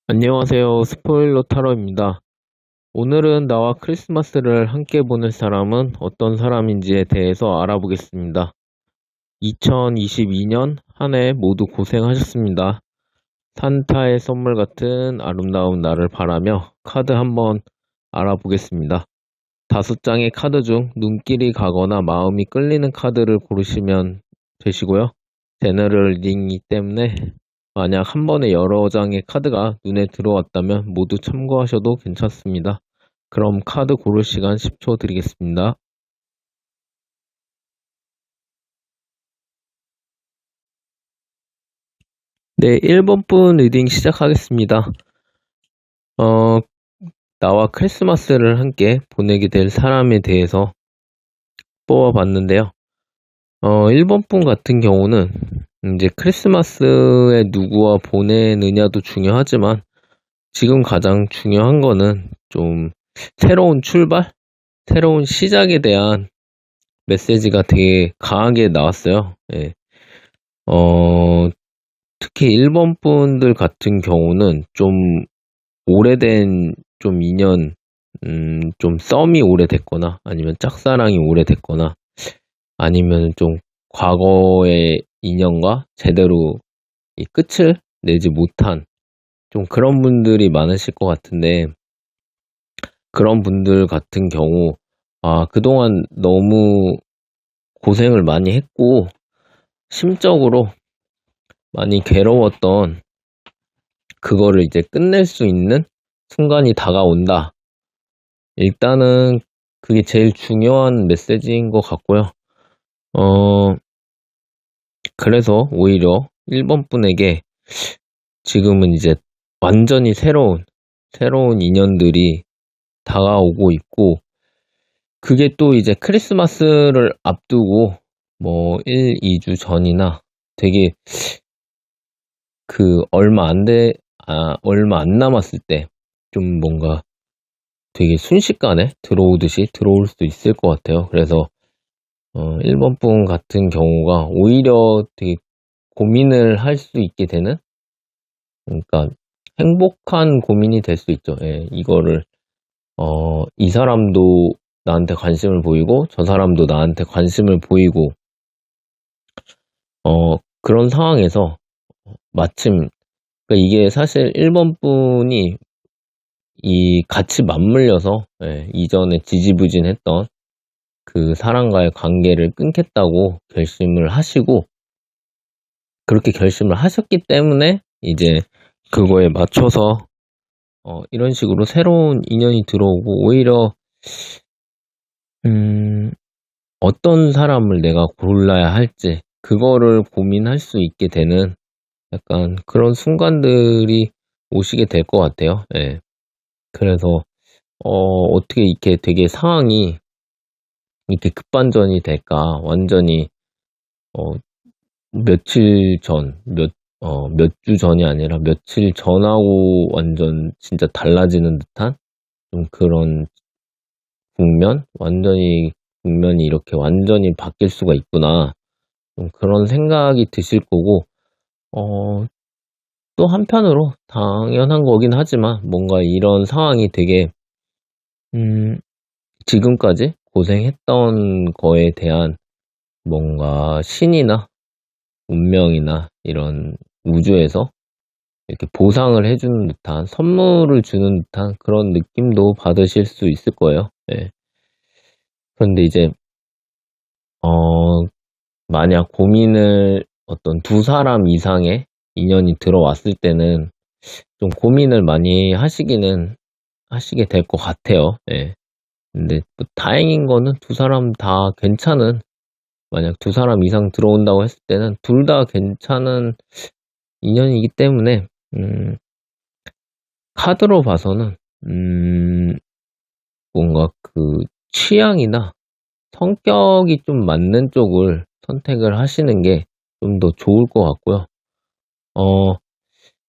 안녕하세요. 스포일러 타로입니다. 오늘은 나와 크리스마스를 함께 보낼 사람은 어떤 사람인지에 대해서 알아보겠습니다. 2022년 한 해 모두 고생하셨습니다. 산타의 선물 같은 아름다운 날을 바라며 카드 한번 알아보겠습니다. 5장의 카드 중 눈길이 가거나 마음이 끌리는 카드를 고르시면 되시고요. 제너럴 리딩이기 때문에 만약 한 번에 여러 장의 카드가 눈에 들어왔다면 모두 참고하셔도 괜찮습니다. 그럼 카드 고를 시간 10초 드리겠습니다. 네, 1번 분 리딩 시작하겠습니다. 나와 크리스마스를 함께 보내게 될 사람에 대해서 뽑아봤는데요. 1번 분 같은 경우는 이제 크리스마스에 누구와 보내느냐도 중요하지만 지금 가장 중요한 거는 좀 새로운 출발? 새로운 시작에 대한 메시지가 되게 강하게 나왔어요. 예. 특히 일본 분들 같은 경우는 좀 오래된 좀 인연, 좀 썸이 오래됐거나 아니면 짝사랑이 오래됐거나 아니면 좀 과거의 인연과 제대로 이 끝을 내지 못한 좀 그런 분들이 많으실 것 같은데 그런 분들 같은 경우 그동안 너무 고생을 많이 했고 심적으로 많이 괴로웠던 그거를 이제 끝낼 수 있는 순간이 다가온다. 일단은 그게 제일 중요한 메시지인 것 같고요. 그래서 오히려 1번 분에게 지금은 이제 완전히 새로운 인연들이 다가오고 있고 그게 또 이제 크리스마스를 앞두고 뭐 1, 2주 전이나 되게 얼마 안 남았을 때 좀 뭔가 되게 순식간에 들어오듯이 들어올 수도 있을 것 같아요. 그래서 1번 분 같은 경우가 오히려 되게 고민을 할 수 있게 되는 그러니까 행복한 고민이 될 수 있죠. 예, 이거를 이 사람도 나한테 관심을 보이고 저 사람도 나한테 관심을 보이고 그런 상황에서 마침 그러니까 이게 사실 1번 분이 이 같이 맞물려서 이전에 지지부진했던 그 사람과의 관계를 끊겠다고 결심을 하시고 그렇게 결심을 하셨기 때문에 이제 그거에 맞춰서 이런 식으로 새로운 인연이 들어오고 오히려 어떤 사람을 내가 골라야 할지 그거를 고민할 수 있게 되는 약간 그런 순간들이 오시게 될 것 같아요. 예. 그래서 어떻게 이렇게 되게 상황이 이렇게 급반전이 될까? 완전히 어, 며칠 전, 몇 주 전이 아니라 며칠 전하고 완전 진짜 달라지는 듯한 좀 그런 국면이 이렇게 완전히 바뀔 수가 있구나. 좀 그런 생각이 드실 거고, 어, 또 한편으로 당연한 거긴 하지만 뭔가 이런 상황이 되게, 지금까지 고생했던 거에 대한 뭔가 신이나 운명이나 이런 우주에서 이렇게 보상을 해주는 듯한 선물을 주는 듯한 그런 느낌도 받으실 수 있을 거예요. 예. 그런데 이제 만약 고민을 어떤 두 사람 이상의 인연이 들어왔을 때는 좀 고민을 많이 하시게 될 것 같아요. 예. 근데 뭐 다행인 거는 두 사람 다 괜찮은 만약 두 사람 이상 들어온다고 했을 때는 둘 다 괜찮은 인연이기 때문에 카드로 봐서는 뭔가 그 취향이나 성격이 좀 맞는 쪽을 선택을 하시는 게 좀 더 좋을 것 같고요.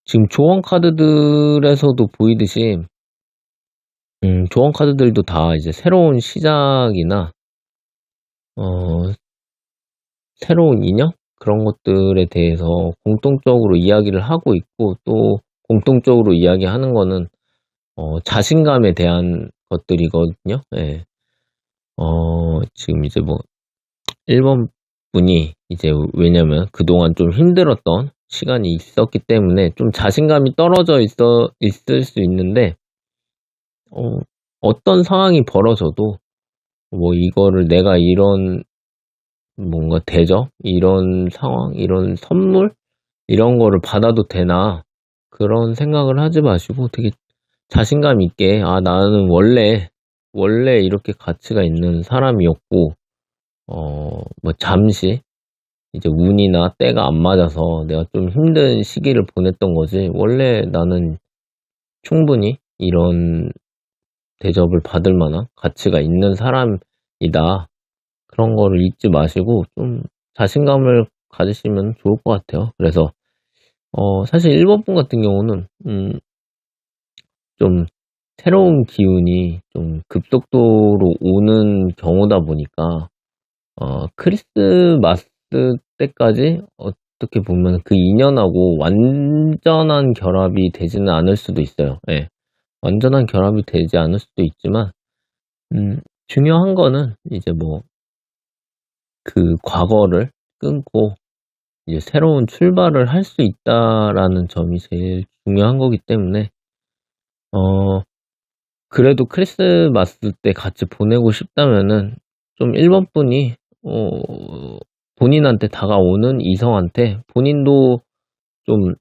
지금 조언 카드들에서도 보이듯이 조언 카드들도 다 이제 새로운 시작이나 어, 새로운 인연 그런 것들에 대해서 공통적으로 이야기를 하고 있고 또 공통적으로 이야기하는 거는 자신감에 대한 것들이거든요. 예. 지금 이제 뭐 1번 분이 이제 왜냐면 그동안 좀 힘들었던 시간이 있었기 때문에 좀 자신감이 떨어져 있을 수 있는데, 어떤 상황이 벌어져도 뭐 이거를 내가 이런 뭔가 대접, 이런 상황, 이런 선물, 이런 거를 받아도 되나, 그런 생각을 하지 마시고 되게 자신감 있게, 아, 나는 원래 이렇게 가치가 있는 사람이었고, 뭐 잠시 이제 운이나 때가 안 맞아서 내가 좀 힘든 시기를 보냈던 거지, 원래 나는 충분히 이런 대접을 받을 만한 가치가 있는 사람이다. 그런 거를 잊지 마시고 좀 자신감을 가지시면 좋을 것 같아요. 그래서 사실 1번 분 같은 경우는 좀 새로운 기운이 좀 급속도로 오는 경우다 보니까 크리스마스 때까지 어떻게 보면 그 인연하고 완전한 결합이 되지는 않을 수도 있어요. 예. 완전한 결합이 되지 않을 수도 있지만, 중요한 거는 이제 뭐 그 과거를 끊고 이제 새로운 출발을 할 수 있다라는 점이 제일 중요한 거기 때문에, 어 그래도 크리스마스 때 같이 보내고 싶다면은 좀 1번 분이 본인한테 다가오는 이성한테 본인도 좀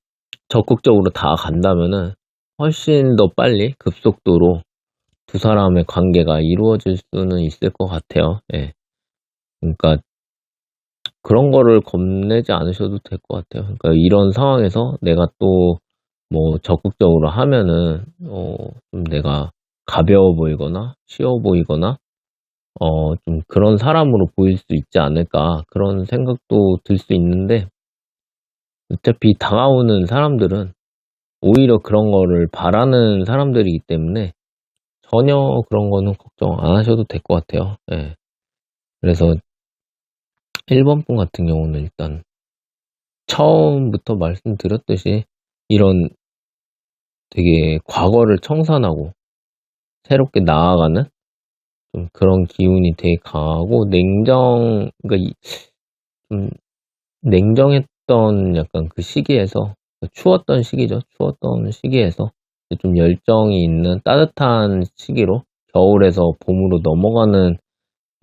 적극적으로 다가간다면은 훨씬 더 빨리 급속도로 두 사람의 관계가 이루어질 수는 있을 것 같아요. 예. 그러니까 그런 거를 겁내지 않으셔도 될 것 같아요. 그러니까 이런 상황에서 내가 또 뭐 적극적으로 하면은 좀 내가 가벼워 보이거나 쉬워 보이거나 좀 그런 사람으로 보일 수 있지 않을까, 그런 생각도 들 수 있는데, 어차피 다가오는 사람들은 오히려 그런 거를 바라는 사람들이기 때문에 전혀 그런 거는 걱정 안 하셔도 될 것 같아요. 예. 그래서 1번 분 같은 경우는 일단 처음부터 말씀드렸듯이 이런 되게 과거를 청산하고 새롭게 나아가는 좀 그런 기운이 되게 강하고, 그러니까 좀 냉정했던 약간 그 시기에서, 추웠던 시기죠. 추웠던 시기에서 좀 열정이 있는 따뜻한 시기로 겨울에서 봄으로 넘어가는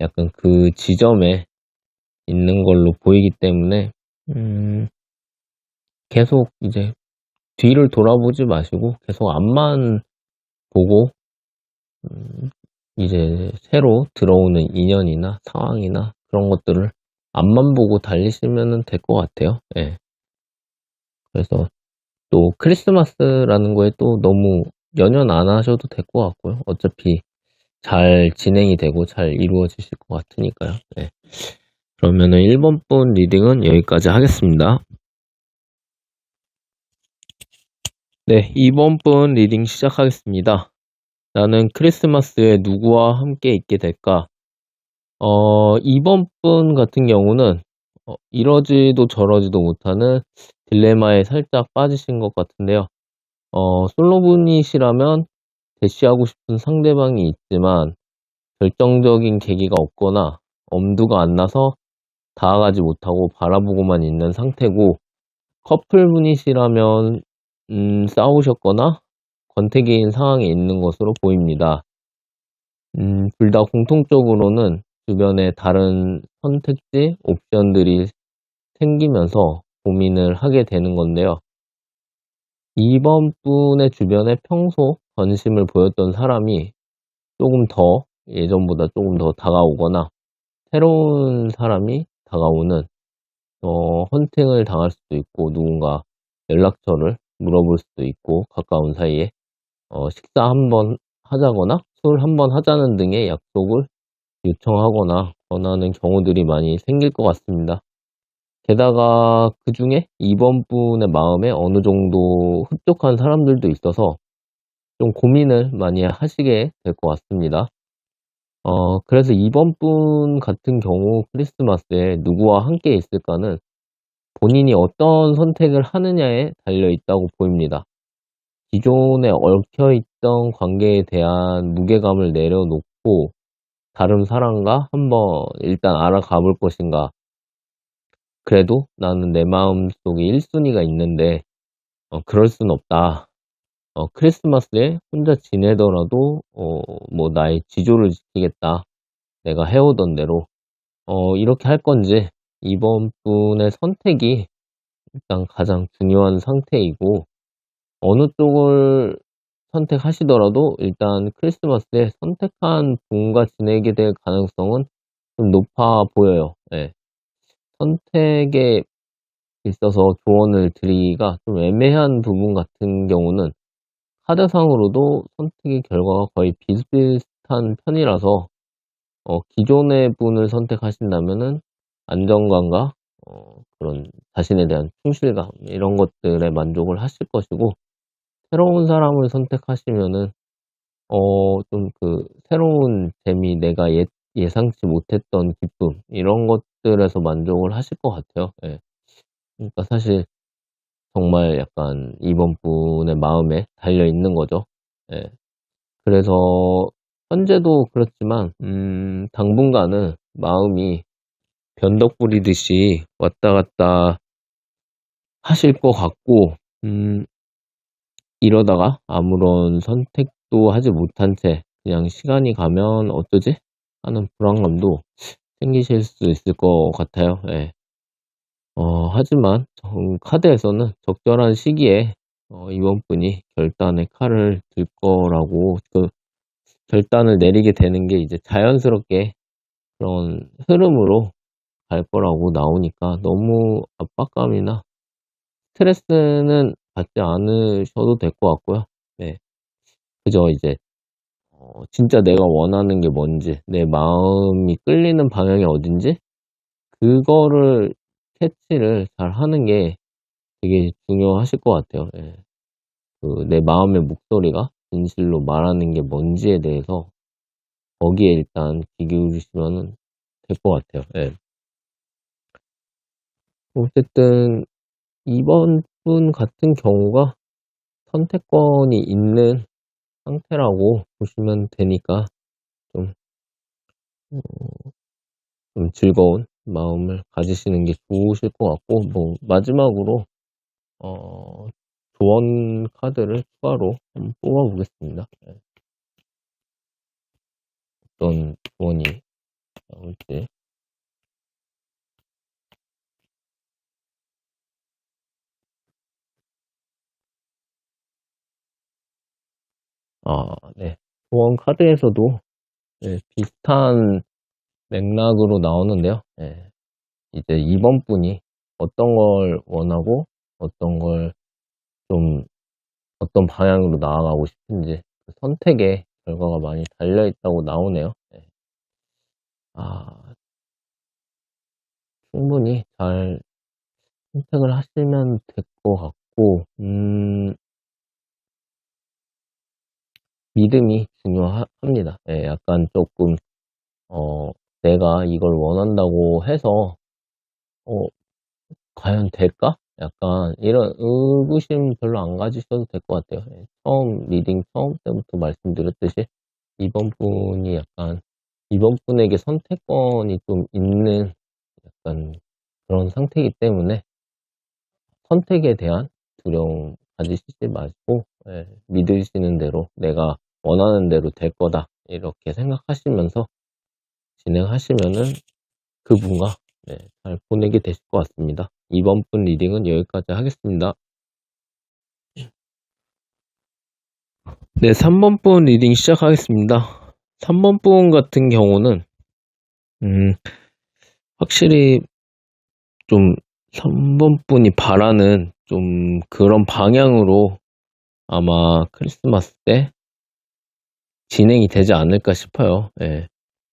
약간 그 지점에 있는 걸로 보이기 때문에, 음, 계속 이제 뒤를 돌아보지 마시고 계속 앞만 보고, 음, 이제 새로 들어오는 인연이나 상황이나 그런 것들을 앞만 보고 달리시면 될 것 같아요. 예. 그래서 또 크리스마스라는 거에 또 너무 연연 안 하셔도 될 것 같고요. 어차피 잘 진행이 되고 잘 이루어지실 것 같으니까요. 네. 그러면은 1번 분 리딩은 여기까지 하겠습니다. 네, 2번 분 리딩 시작하겠습니다. 나는 크리스마스에 누구와 함께 있게 될까? 2번 분 같은 경우는 이러지도 저러지도 못하는 딜레마에 살짝 빠지신 것 같은데요. 솔로분이시라면 대시하고 싶은 상대방이 있지만 결정적인 계기가 없거나 엄두가 안 나서 다가가지 못하고 바라보고만 있는 상태고, 커플분이시라면 싸우셨거나 권태기인 상황에 있는 것으로 보입니다. 둘 다 공통적으로는 주변에 다른 선택지, 옵션들이 생기면서 고민을 하게 되는 건데요. 2번 분의 주변에 평소 관심을 보였던 사람이 조금 더, 예전보다 조금 더 다가오거나 새로운 사람이 다가오는 헌팅을 당할 수도 있고, 누군가 연락처를 물어볼 수도 있고, 가까운 사이에 식사 한번 하자거나 술 한번 하자는 등의 약속을 요청하거나 권하는 경우들이 많이 생길 것 같습니다. 게다가 그 중에 2번 분의 마음에 어느 정도 흡족한 사람들도 있어서 좀 고민을 많이 하시게 될 것 같습니다. 그래서 2번 분 같은 경우 크리스마스에 누구와 함께 있을까는 본인이 어떤 선택을 하느냐에 달려 있다고 보입니다. 기존에 얽혀있던 관계에 대한 무게감을 내려놓고 다른 사람과 한번 일단 알아가 볼 것인가. 그래도 나는 내 마음속에 1순위가 있는데 그럴 순 없다. 크리스마스에 혼자 지내더라도 뭐 나의 지조를 지키겠다. 내가 해오던 대로 이렇게 할 건지 이번 분의 선택이 일단 가장 중요한 상태이고 어느 쪽을 선택하시더라도 일단 크리스마스에 선택한 분과 지내게 될 가능성은 좀 높아 보여요. 예. 선택에 있어서 조언을 드리기가 좀 애매한 부분 같은 경우는 카드상으로도 선택의 결과가 거의 비슷비슷한 편이라서 기존의 분을 선택하신다면은 안정감과 그런 자신에 대한 충실감 이런 것들에 만족을 하실 것이고 새로운 사람을 선택하시면은 좀 그 새로운 재미 내가 예상치 못했던 기쁨 이런 것들에서 만족을 하실 것 같아요. 예. 그러니까 사실 정말 약간 이번 분의 마음에 달려 있는 거죠. 예. 그래서 현재도 그렇지만 당분간은 마음이 변덕 부리듯이 왔다 갔다 하실 것 같고 이러다가 아무런 선택도 하지 못한 채 그냥 시간이 가면 어쩌지? 하는 불안감도 생기실 수 있을 것 같아요. 예. 하지만 카드에서는 적절한 시기에 이번 분이 결단의 칼을 들 거라고 그 결단을 내리게 되는 게 이제 자연스럽게 그런 흐름으로 갈 거라고 나오니까 너무 압박감이나 스트레스는 받지 않으셔도 될 것 같고요. 네. 그저 이제 진짜 내가 원하는 게 뭔지, 내 마음이 끌리는 방향이 어딘지 그거를 캐치를 잘 하는 게 되게 중요하실 것 같아요. 예. 내 마음의 목소리가 진실로 말하는 게 뭔지에 대해서 거기에 일단 귀 기울이시면은 될 것 같아요. 예. 어쨌든 이번 분 같은 경우가 선택권이 있는 상태라고 보시면 되니까 좀, 음, 좀 즐거운 마음을 가지시는 게 좋으실 것 같고, 뭐, 마지막으로, 어, 조언 카드를 추가로 한번 뽑아보겠습니다. 네. 어떤 조언이 나올지. 네. 조언 카드에서도 네, 비슷한 맥락으로 나오는데요. 네. 이제 이번 분이 어떤 걸 원하고 어떤 걸 좀 어떤 방향으로 나아가고 싶은지 그 선택의 결과가 많이 달려 있다고 나오네요. 네. 아, 충분히 잘 선택을 하시면 될 것 같고, 믿음이 중요합니다. 예, 약간 조금, 내가 이걸 원한다고 해서, 어, 과연 될까? 약간 이런 의구심 별로 안 가지셔도 될 것 같아요. 예, 리딩 처음 때부터 말씀드렸듯이, 이번 분이 약간, 이번 분에게 선택권이 좀 있는 약간 그런 상태이기 때문에, 선택에 대한 두려움 가지시지 마시고 믿으시는 대로 내가 원하는 대로 될 거다 이렇게 생각하시면서 진행하시면은 그분과 잘 보내게 되실 것 같습니다. 이번 분 리딩은 여기까지 하겠습니다. 네, 3번 분 리딩 시작하겠습니다. 3번 분 같은 경우는 확실히 좀 3번 분이 바라는 좀 그런 방향으로 아마 크리스마스 때 진행이 되지 않을까 싶어요. 예.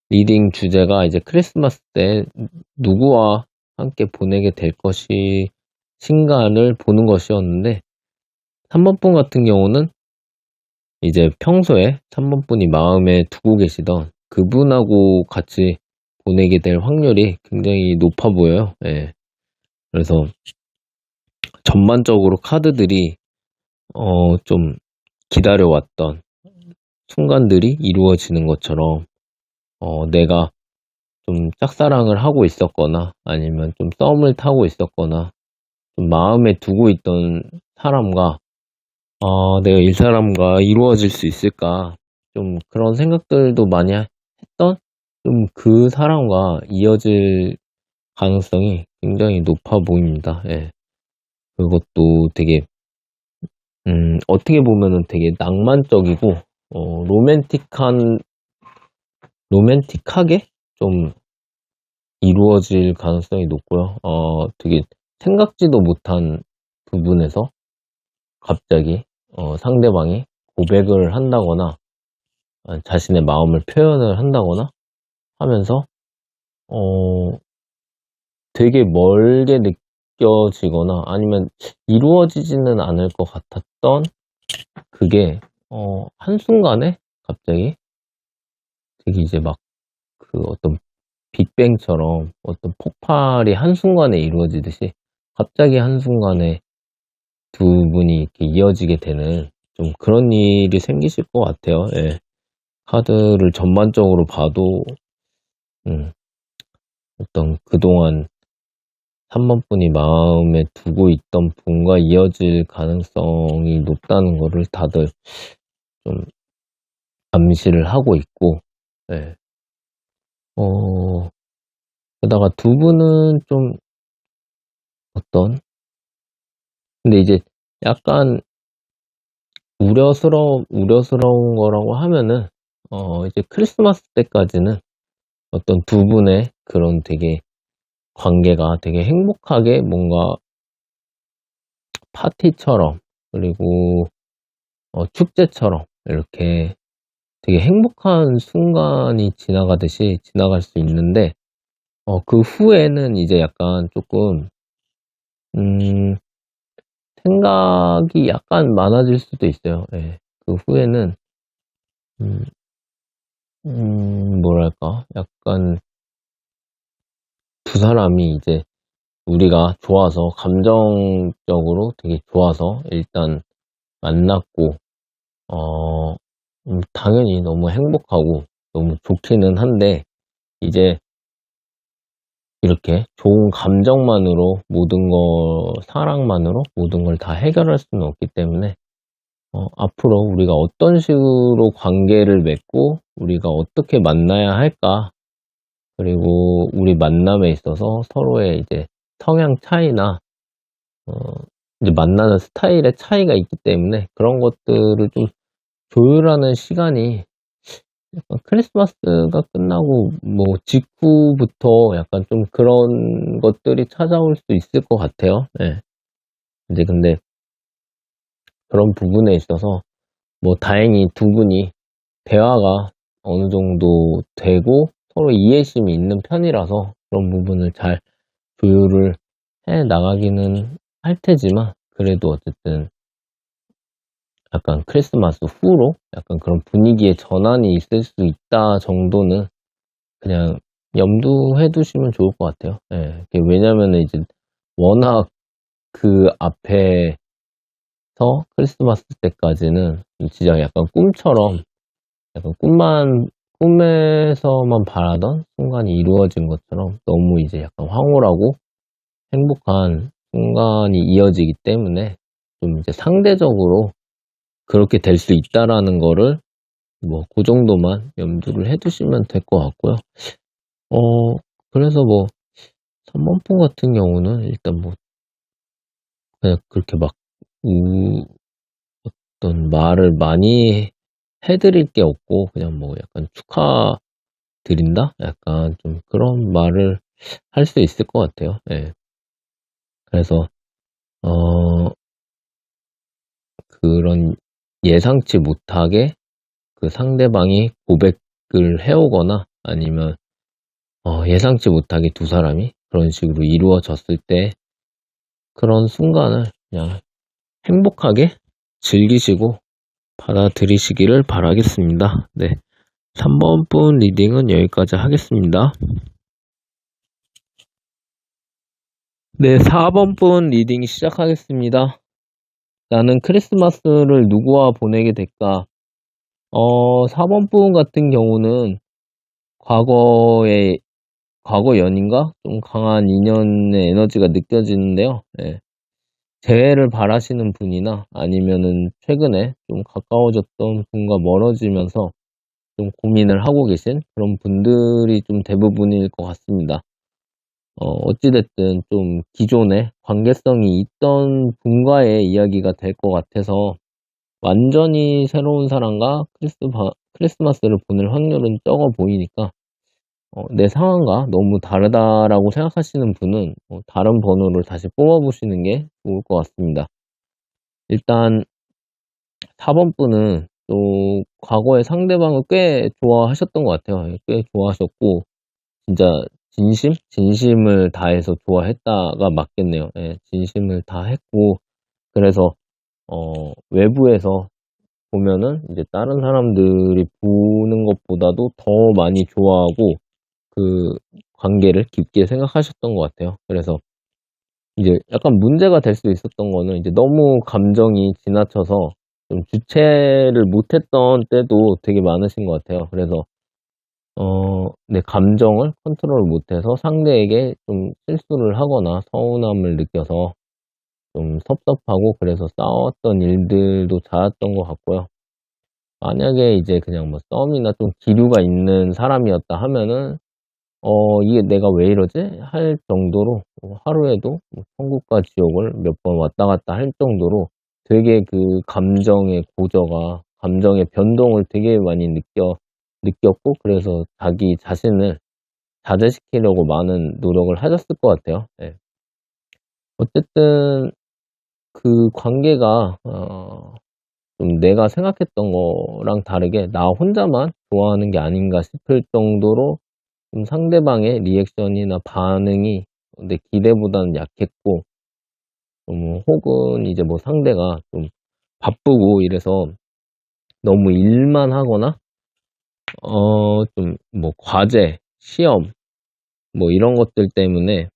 리딩 주제가 이제 크리스마스 때 누구와 함께 보내게 될 것인가를 보는 것이었는데 3번 분 같은 경우는 이제 평소에 3번 분이 마음에 두고 계시던 그분하고 같이 보내게 될 확률이 굉장히 높아 보여요. 예. 그래서 전반적으로 카드들이 좀 기다려왔던 순간들이 이루어지는 것처럼, 내가 좀 짝사랑을 하고 있었거나, 아니면 좀 썸을 타고 있었거나, 좀 마음에 두고 있던 사람과, 내가 이 사람과 이루어질 수 있을까, 좀 그런 생각들도 많이 했던, 좀 그 사람과 이어질 가능성이 굉장히 높아 보입니다. 예. 그것도 되게, 어떻게 보면은 되게 낭만적이고, 로맨틱하게 좀 이루어질 가능성이 높고요. 되게 생각지도 못한 부분에서 갑자기, 상대방이 고백을 한다거나, 자신의 마음을 표현을 한다거나 하면서, 어, 되게 멀게 느껴지거나 아니면 이루어지지는 않을 것 같았던 그게, 한순간에 갑자기 되게 이제 막 그 어떤 빅뱅처럼 어떤 폭발이 한순간에 이루어지듯이 갑자기 한순간에 두 분이 이렇게 이어지게 되는 좀 그런 일이 생기실 것 같아요. 예. 카드를 전반적으로 봐도, 음, 어떤 그동안 3번 분이 마음에 두고 있던 분과 이어질 가능성이 높다는 거를 다들 좀 암시를 하고 있고, 예. 게다가 두 분은 좀 어떤, 근데 이제 약간 우려스러운 거라고 하면은, 이제 크리스마스 때까지는 어떤 두 분의 그런 되게 관계가 되게 행복하게 뭔가 파티처럼, 그리고 축제처럼 이렇게 되게 행복한 순간이 지나가듯이 지나갈 수 있는데, 그 후에는 이제 약간 조금, 음, 생각이 약간 많아질 수도 있어요. 예. 그 후에는, 음, 뭐랄까, 약간 두 사람이 이제 우리가 좋아서, 감정적으로 되게 좋아서 일단 만났고, 당연히 너무 행복하고 너무 좋기는 한데, 이제 이렇게 좋은 감정만으로 사랑만으로 모든 걸 다 해결할 수는 없기 때문에, 앞으로 우리가 어떤 식으로 관계를 맺고, 우리가 어떻게 만나야 할까, 그리고 우리 만남에 있어서 서로의 이제 성향 차이나, 어, 이제 만나는 스타일의 차이가 있기 때문에 그런 것들을 좀 조율하는 시간이 약간 크리스마스가 끝나고 뭐 직후부터 약간 좀 그런 것들이 찾아올 수 있을 것 같아요. 예. 이제 근데 그런 부분에 있어서 뭐 다행히 두 분이 대화가 어느 정도 되고 서로 이해심이 있는 편이라서 그런 부분을 잘 조율을 해 나가기는 할 테지만, 그래도 어쨌든 약간 크리스마스 후로 약간 그런 분위기의 전환이 있을 수 있다 정도는 그냥 염두해 두시면 좋을 것 같아요. 예. 왜냐면은 이제 워낙 그 앞에서 크리스마스 때까지는 진짜 약간 꿈처럼, 약간 꿈에서만 바라던 순간이 이루어진 것처럼 너무 이제 약간 황홀하고 행복한 순간이 이어지기 때문에 좀 이제 상대적으로 그렇게 될 수 있다라는 거를 뭐 그 정도만 염두를 해 두시면 될 것 같고요. 어 그래서 뭐 3번폰 같은 경우는 일단 뭐 그냥 그렇게 막 우 어떤 말을 많이 해 드릴 게 없고, 그냥 뭐 약간 "축하드린다?" 약간 좀 그런 말을 할 수 있을 것 같아요. 예. 그래서 어 그런 예상치 못하게 그 상대방이 고백을 해 오거나, 아니면 예상치 못하게 두 사람이 그런 식으로 이루어졌을 때 그런 순간을 그냥 행복하게 즐기시고 받아들이시기를 바라겠습니다. 네. 3번 분 리딩은 여기까지 하겠습니다. 네, 4번 분 리딩 시작하겠습니다. 나는 크리스마스를 누구와 보내게 될까? 4번 분 같은 경우는 과거의 과거 연인과 좀 강한 인연의 에너지가 느껴지는데요. 예. 재회를 바라시는 분이나 아니면은 최근에 좀 가까워졌던 분과 멀어지면서 좀 고민을 하고 계신 그런 분들이 좀 대부분일 것 같습니다. 어찌 됐든 좀 기존에 관계성이 있던 분과의 이야기가 될 것 같아서 완전히 새로운 사람과 크리스마스를 보낼 확률은 적어 보이니까 내 상황과 너무 다르다라고 생각하시는 분은 다른 번호를 다시 뽑아 보시는 게 좋을 것 같습니다. 일단 4번 분은 또 과거에 상대방을 꽤 좋아하셨던 것 같아요. 예, 꽤 좋아하셨고 진짜 진심을 다해서 좋아했다가 맞겠네요. 예, 진심을 다했고 그래서 외부에서 보면은 이제 다른 사람들이 보는 것보다도 더 많이 좋아하고 그 관계를 깊게 생각하셨던 것 같아요. 그래서 이제 약간 문제가 될 수 있었던 거는 이제 너무 감정이 지나쳐서 좀 주체를 못했던 때도 되게 많으신 것 같아요. 그래서 내 감정을 컨트롤 못해서 상대에게 좀 실수를 하거나 서운함을 느껴서 좀 섭섭하고 그래서 싸웠던 일들도 잦았던 것 같고요. 만약에 이제 그냥 뭐 썸이나 좀 기류가 있는 사람이었다 하면은 이게 '내가 왜 이러지?' 할 정도로 하루에도 뭐 천국과 지옥을 몇 번 왔다 갔다 할 정도로 되게 그 감정의 고저가 감정의 변동을 되게 많이 느꼈고 그래서 자기 자신을 자제시키려고 많은 노력을 하셨을 것 같아요. 예. 어쨌든 그 관계가 좀 내가 생각했던 거랑 다르게 나 혼자만 좋아하는 게 아닌가 싶을 정도로 좀 상대방의 리액션이나 반응이 내 기대보다는 약했고 혹은 이제 뭐 상대가 좀 바쁘고 이래서 너무 일만 하거나 좀 뭐 과제, 시험 뭐 이런 것들 때문에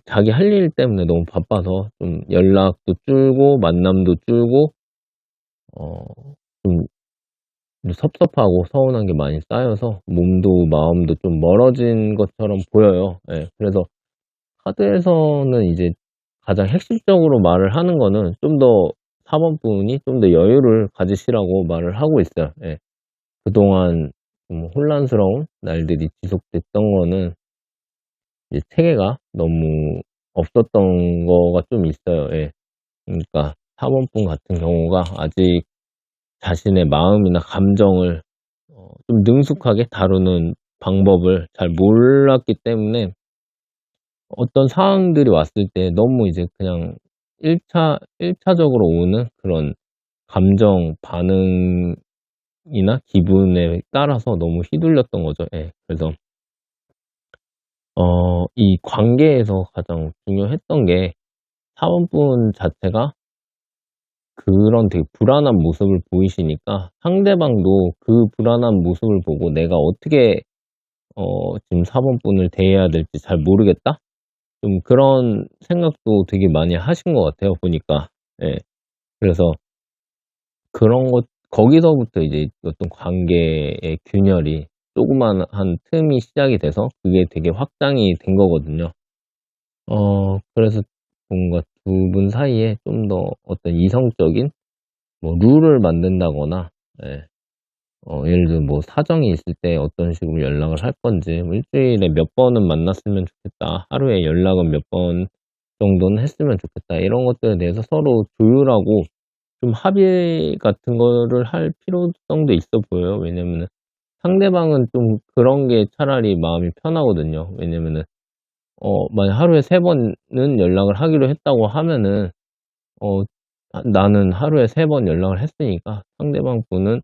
자기 할 일 때문에 너무 바빠서 좀 연락도 줄고 만남도 줄고 좀 섭섭하고 서운한 게 많이 쌓여서 몸도 마음도 좀 멀어진 것처럼 보여요. 예. 그래서 카드에서는 이제 가장 핵심적으로 말을 하는 거는 좀 더 4번 분이 좀 더 여유를 가지시라고 말을 하고 있어요. 예. 그동안 좀 혼란스러운 날들이 지속됐던 거는 이제 체계가 너무 없었던 거가 좀 있어요. 예. 그러니까 4번 분 같은 경우가 아직 자신의 마음이나 감정을 좀 능숙하게 다루는 방법을 잘 몰랐기 때문에 어떤 상황들이 왔을 때 너무 이제 그냥 1차적으로 오는 그런 감정 반응이나 기분에 따라서 너무 휘둘렸던 거죠. 예. 그래서 이 관계에서 가장 중요했던 게 사원분 자체가 그런 되게 불안한 모습을 보이시니까 상대방도 그 불안한 모습을 보고 '내가 어떻게 지금 사원분을 대해야 될지 잘 모르겠다.' 좀 그런 생각도 되게 많이 하신 것 같아요 보니까. 예. 그래서 그런 것 거기서부터 이제 어떤 관계의 균열이 조그마한 틈이 시작이 돼서 그게 되게 확장이 된 거거든요. 그래서 뭔가 두 분 사이에 좀 더 어떤 이성적인 뭐 룰을 만든다거나 예 예를 들면 뭐 사정이 있을 때 어떤 식으로 연락을 할 건지 뭐 '일 주일에 몇 번은 만났으면 좋겠다. 하루에 연락은 몇 번 정도는 했으면 좋겠다.' 이런 것들에 대해서 서로 조율하고 좀 합의 같은 거를 할 필요성도 있어 보여요. 왜냐면은 상대방은 좀 그런 게 차라리 마음이 편하거든요. 왜냐면은 만약 하루에 3 번은 연락을 하기로 했다고 하면은 어 나는 하루에 3번 연락을 했으니까 상대방 분은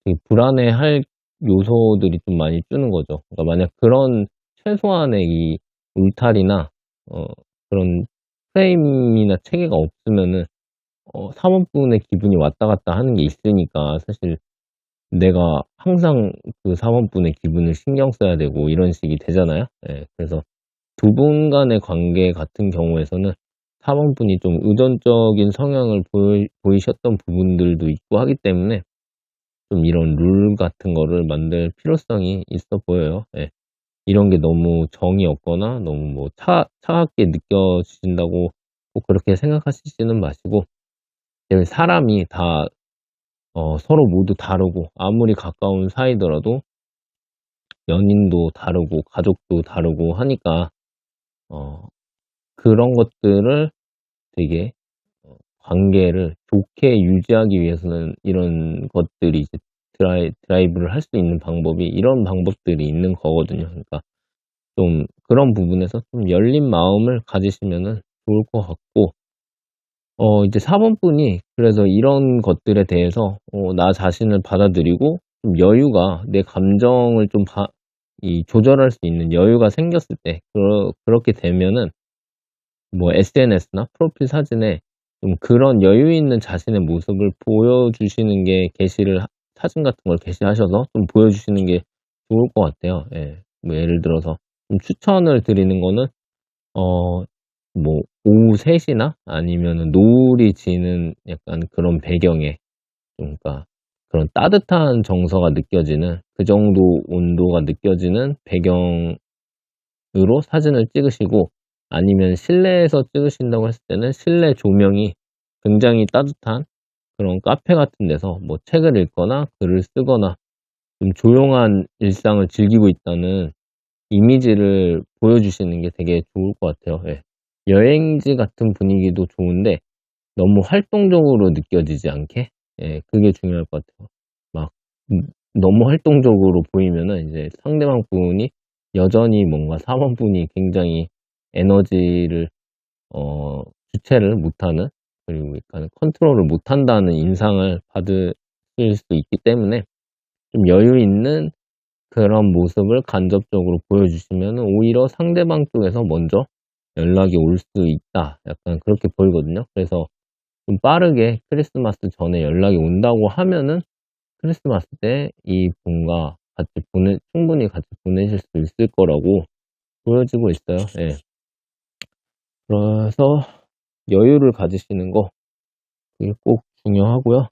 되게 불안해할 요소들이 좀 많이 주는 거죠. 그러니까 만약 그런 최소한의 이 울타리나 어 그런 프레임이나 체계가 없으면은 사원분의 기분이 왔다 갔다 하는 게 있으니까 사실 내가 항상 그 사원분의 기분을 신경 써야 되고 이런 식이 되잖아요. 예. 그래서 두 분 간의 관계 같은 경우에서는 4번 분이 좀 의존적인 성향을 보이셨던 부분들도 있고 하기 때문에 좀 이런 룰 같은 거를 만들 필요성이 있어 보여요. 예. 이런 게 너무 정이 없거나 너무 뭐 차갑게 느껴진다고 꼭 그렇게 생각하시지는 마시고, 사람이 다 서로 모두 다르고 아무리 가까운 사이더라도 연인도 다르고 가족도 다르고 하니까 어 그런 것들을 되게 관계를 좋게 유지하기 위해서는 이런 것들이 이제 드라이브를 할 수 있는 방법이 이런 방법들이 있는 거거든요. 그러니까 좀 그런 부분에서 좀 열린 마음을 가지시면은 좋을 것 같고, 이제 4번 분이 그래서 이런 것들에 대해서 나 자신을 받아들이고 좀 여유가 내 감정을 좀 조절할 수 있는 여유가 생겼을 때, 그렇게 되면은 뭐 SNS나 프로필 사진에 좀 그런 여유 있는 자신의 모습을 보여주시는 게 사진 같은 걸 게시하셔서 좀 보여주시는 게 좋을 것 같아요. 예. 뭐 예를 들어서 좀 추천을 드리는 거는 어 뭐 오후 3 시나 아니면은 노을이 지는 약간 그런 배경에 좀, 그러니까 그런 따뜻한 정서가 느껴지는 그 정도 온도가 느껴지는 배경으로 사진을 찍으시고, 아니면 실내에서 찍으신다고 했을 때는 실내 조명이 굉장히 따뜻한 그런 카페 같은 데서 뭐 책을 읽거나 글을 쓰거나 좀 조용한 일상을 즐기고 있다는 이미지를 보여주시는 게 되게 좋을 것 같아요. 예. 여행지 같은 분위기도 좋은데 너무 활동적으로 느껴지지 않게, 예, 그게 중요할 것 같아요. 막 너무 활동적으로 보이면은 이제 상대방 분이 여전히 뭔가 4번 분이 굉장히 에너지를 어 주체를 못하는, 그리고 약간 컨트롤을 못한다는 인상을 받으실 수 있기 때문에 좀 여유 있는 그런 모습을 간접적으로 보여주시면은 오히려 상대방 쪽에서 먼저 연락이 올 수 있다, 약간 그렇게 보이거든요. 그래서 좀 빠르게 크리스마스 전에 연락이 온다고 하면은 크리스마스 때 이분과 충분히 같이 보내실 수 있을 거라고 보여지고 있어요. 예. 그래서 여유를 가지시는 거, 그게 꼭 중요하고요.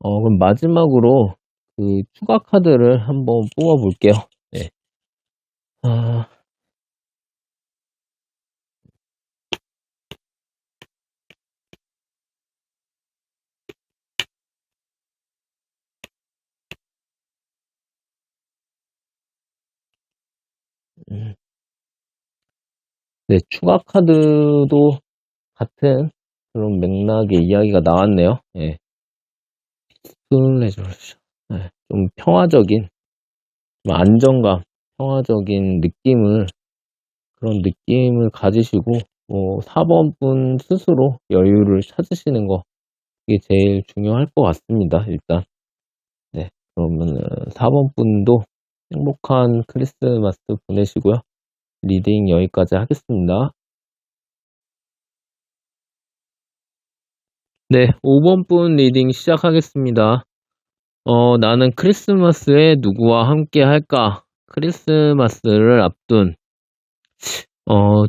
그럼 마지막으로 그 추가 카드를 한번 뽑아 볼게요. 예. 아, 음. 네, 추가 카드도 같은 그런 맥락의 이야기가 나왔네요. 예. 플레저리죠. 예. 좀 평화적인, 좀 안정감, 평화적인 그런 느낌을 가지시고, 4번 분 스스로 여유를 찾으시는 거, 이게 제일 중요할 것 같습니다, 일단. 네. 그러면은 4번 분도 행복한 크리스마스 보내시고요. 리딩 여기까지 하겠습니다. 네, 5번 분 리딩 시작하겠습니다. 나는 크리스마스에 누구와 함께 할까? 크리스마스를 앞둔,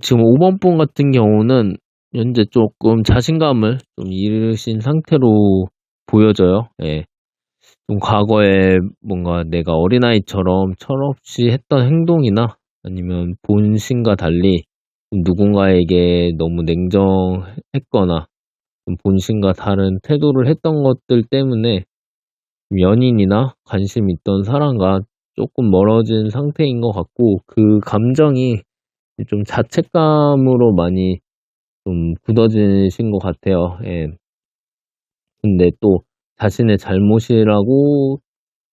지금 5번 분 같은 경우는 현재 조금 자신감을 좀 잃으신 상태로 보여져요. 예. 좀 과거에 뭔가 내가 어린아이처럼 철없이 했던 행동이나 아니면 본심과 달리 좀 누군가에게 너무 냉정했거나 좀 본심과 다른 태도를 했던 것들 때문에 연인이나 관심 있던 사람과 조금 멀어진 상태인 것 같고, 그 감정이 좀 자책감으로 많이 좀 굳어지신 것 같아요. 예. 근데 또 자신의 잘못이라고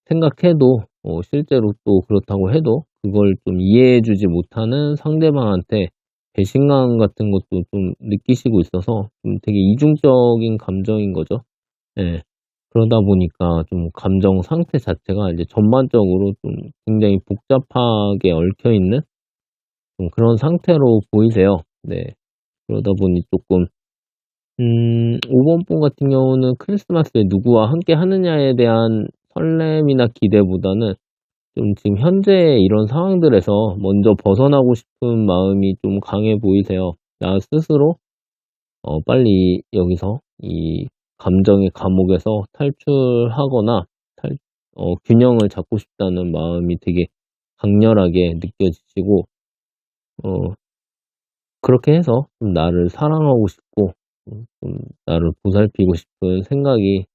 생각해도, 실제로 또 그렇다고 해도 그걸 좀 이해해 주지 못하는 상대방한테 배신감 같은 것도 좀 느끼시고 있어서 좀 되게 이중적인 감정인 거죠. 예. 그러다 보니까 좀 감정 상태 자체가 이제 전반적으로 좀 굉장히 복잡하게 얽혀 있는 좀 그런 상태로 보이세요. 네. 그러다 보니 조금 5번 분 같은 경우는 크리스마스에 누구와 함께 하느냐에 대한 설렘이나 기대보다는 좀 지금 현재의 이런 상황들에서 먼저 벗어나고 싶은 마음이 좀 강해 보이세요. 나 스스로 빨리 여기서 이 감정의 감옥에서 탈출하거나 탈 균형을 잡고 싶다는 마음이 되게 강렬하게 느껴지시고, 어 그렇게 해서 좀 나를 사랑하고 싶고 좀 나를 보살피고 싶은 생각이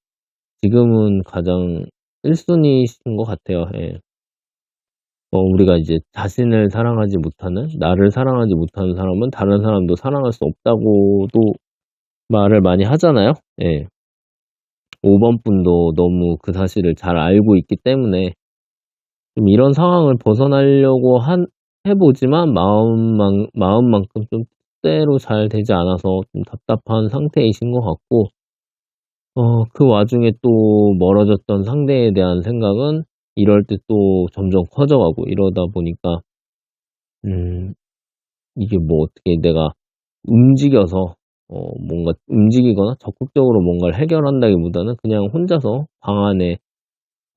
지금은 가장 1 순위이신 것 같아요. 예. 우리가 이제 자신을 사랑하지 못하는, 나를 사랑하지 못하는 사람은 다른 사람도 사랑할 수 없다고도 말을 많이 하잖아요. 예. 5번 분도 너무 그 사실을 잘 알고 있기 때문에 좀 이런 상황을 벗어나려고 한 해 보지만 마음만큼 좀 뜻대로 잘 되지 않아서 좀 답답한 상태이신 것 같고, 그 와중에 또 멀어졌던 상대에 대한 생각은 이럴 때 또 점점 커져가고 이러다 보니까 음 이게 뭐 어떻게 내가 움직여서 뭔가 움직이거나 적극적으로 뭔가를 해결한다기보다는 그냥 혼자서 방 안에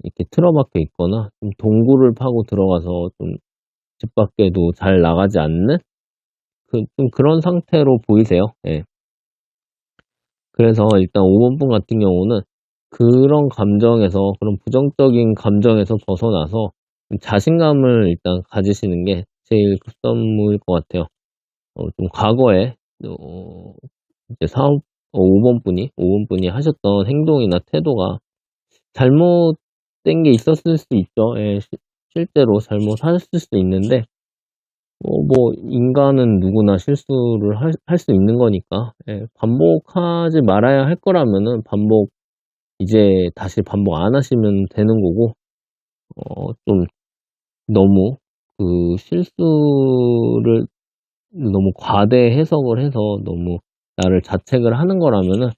이렇게 틀어박혀 있거나 좀 동굴을 파고 들어가서 좀 집 밖에도 잘 나가지 않는 좀 그런 상태로 보이세요. 예. 그래서 일단 5 번분 같은 경우는 그런 감정에서, 그런 부정적인 감정에서 벗어나서 좀 자신감을 일단 가지시는 게 제일 급선무일 것 같아요. 좀 과거에 이제 사업 5 번분이 하셨던 행동이나 태도가 잘못된 게 있었을 수 있죠. 예. 실제로 잘못하셨을 수도 있는데 뭐 인간은 누구나 실수를 할 수 있는 거니까, 예, 반복하지 말아야 할 거라면은 이제 다시 반복 안 하시면 되는 거고, 좀 너무 그 실수를 너무 과대 해석을 해서 너무 나를 자책을 하는 거라면은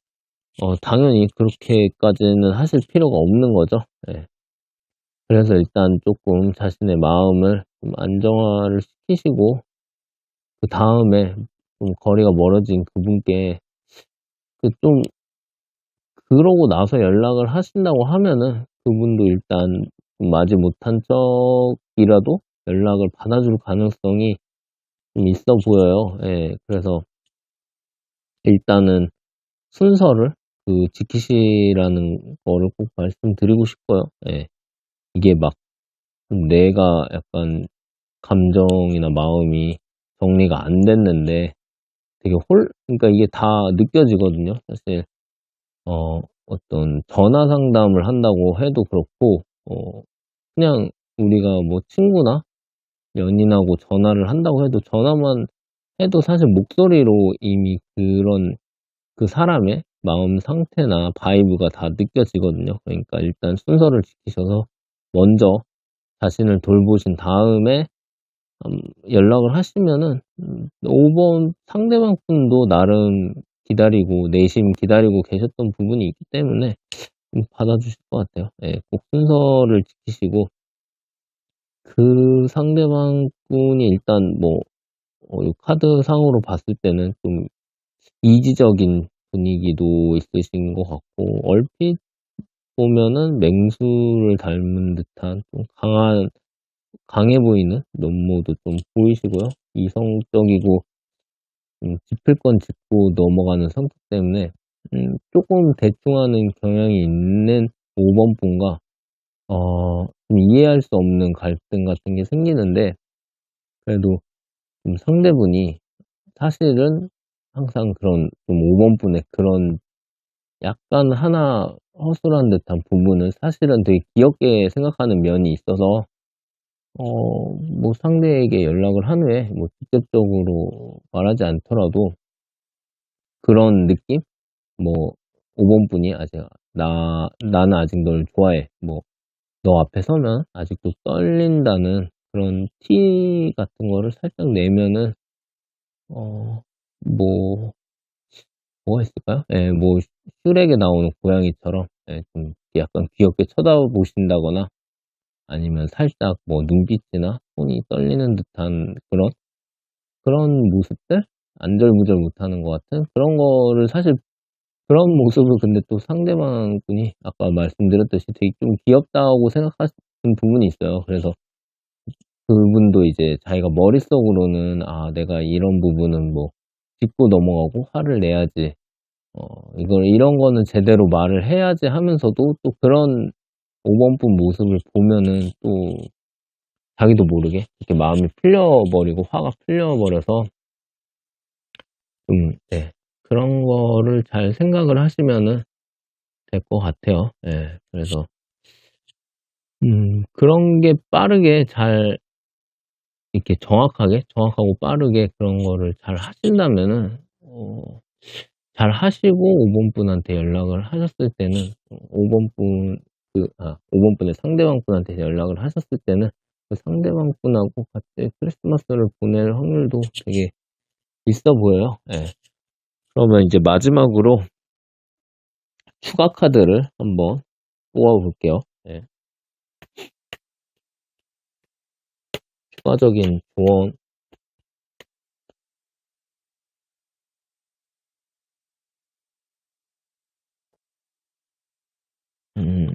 당연히 그렇게까지는 하실 필요가 없는 거죠. 예. 그래서 일단 쪼끔 자신의 마음을 좀 안정화를 시키시고, 그다음에 좀 거리가 멀어진 그분께 좀 그러고 나서 연락을 하신다고 하면은 그분도 일단 좀 마지못한 척이라도 연락을 받아줄 가능성이 좀 있어 보여요. 예. 그래서 일단은 순서를 지키시라는 거를 꼭 말씀드리고 싶고요. 예. 이게 막 내가 약간 감정이나 마음이 정리가 안 됐는데 되게 그러니까 이게 다 느껴지거든요. 사실 어떤 전화 상담을 한다고 해도 그렇고, 그냥 우리가 뭐 친구나 연인하고 전화를 한다고 해도, 전화만 해도 사실 목소리로 이미 그 사람의 마음 상태나 바이브가 다 느껴지거든요. 그러니까 일단 순서를 지키셔서 먼저 자신을 돌보신 다음에 연락을 하시면은 5번 상대방 분도 나름 기다리고 내심 기다리고 계셨던 부분이 있기 때문에 받아주실 것 같아요. 예. 꼭 순서를 지키시고, 그 상대방 분이 일단 뭐 이 카드상으로 봤을 때는 좀 이지적인 분위기도 있으신 것 같고, 얼핏 보면은 맹수를 닮은 듯한 좀 강해 보이는 면모도 좀 보이시고요. 이성적이고 짚을 건 짚고 넘어가는 성격 때문에 쪼끔 대충하는 경향이 있는 5번 분과 좀 이해할 수 없는 갈등 같은 게 생기는데, 그래도 좀 상대분이 사실은 항상 그런 좀 5번 분의 그런 약간 하나 허술한 듯한 부분을 사실은 되게 귀엽게 생각하는 면이 있어서, 뭐 상대에게 연락을 한 후에 뭐 직접적으로 말하지 않더라도 그런 느낌? 뭐 5번 분이 아직 "나는 아직 널 좋아해." 뭐 "너 앞에 서면 아직도 떨린다."는 그런 티 같은 거를 살짝 내면은 어 뭐 뭐가 있을까요? 예, 뭐 슈렉에 나오는 고양이처럼, 예, 좀 약간 귀엽게 쳐다보신다거나, 아니면 살짝 뭐 눈빛이나 손이 떨리는 듯한 그런 모습들? 안절부절 못하는 것 같은 그런 거를, 사실 그런 모습을 근데 또 상대방 분이 아까 말씀드렸듯이 되게 좀 귀엽다고 생각하시는 부분이 있어요. 그래서 그분도 이제 자기가 머릿속으로는 '아 내가 이런 부분은 뭐 짚고 넘어가고 화를 내야지. 이런 거는 제대로 말을 해야지 하면서도 또 그런 5번분 모습을 보면은 또 자기도 모르게 이렇게 마음이 풀려버리고 화가 풀려버려서 네. 그런 거를 잘 생각을 하시면은 될 것 같아요. 예. 그래서, 그런 게 빠르게 잘, 이렇게 정확하고 빠르게 그런 거를 잘 하신다면은, 잘 하시고 5번 분한테 연락을 하셨을 때는, 5번 분, 5번 분의 상대방 분한테 연락을 하셨을 때는, 그 상대방 분하고 같이 크리스마스를 보낼 확률도 되게 있어 보여요. 예. 그러면 이제 마지막으로 추가 카드를 한번 뽑아 볼게요. 예. 추가적인 조언, 음,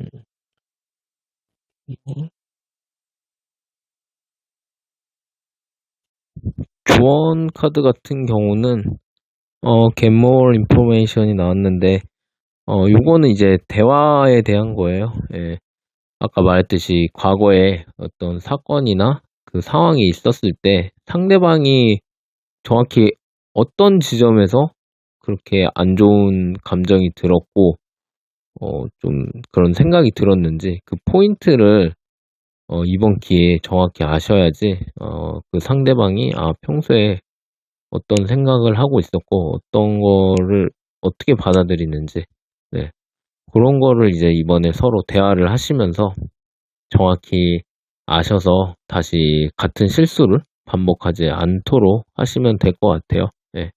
조언 카드 같은 경우는, get more information이 나왔는데, 요거는 이제 대화에 대한 거예요. 예. 아까 말했듯이 과거에 어떤 사건이나 그 상황이 있었을 때 상대방이 정확히 어떤 지점에서 그렇게 안 좋은 감정이 들었고, 좀 그런 생각이 들었는지 그 포인트를 이번 기회에 정확히 아셔야지, 그 상대방이 평소에 어떤 생각을 하고 있었고, 어떤 거를 어떻게 받아들이는지, 네. 그런 거를 이제 이번에 서로 대화를 하시면서 정확히 아셔서 다시 같은 실수를 반복하지 않도록 하시면 될 것 같아요. 네.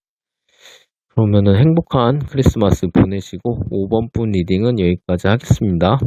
그러면은 행복한 크리스마스 보내시고 5번 분 리딩은 여기까지 하겠습니다.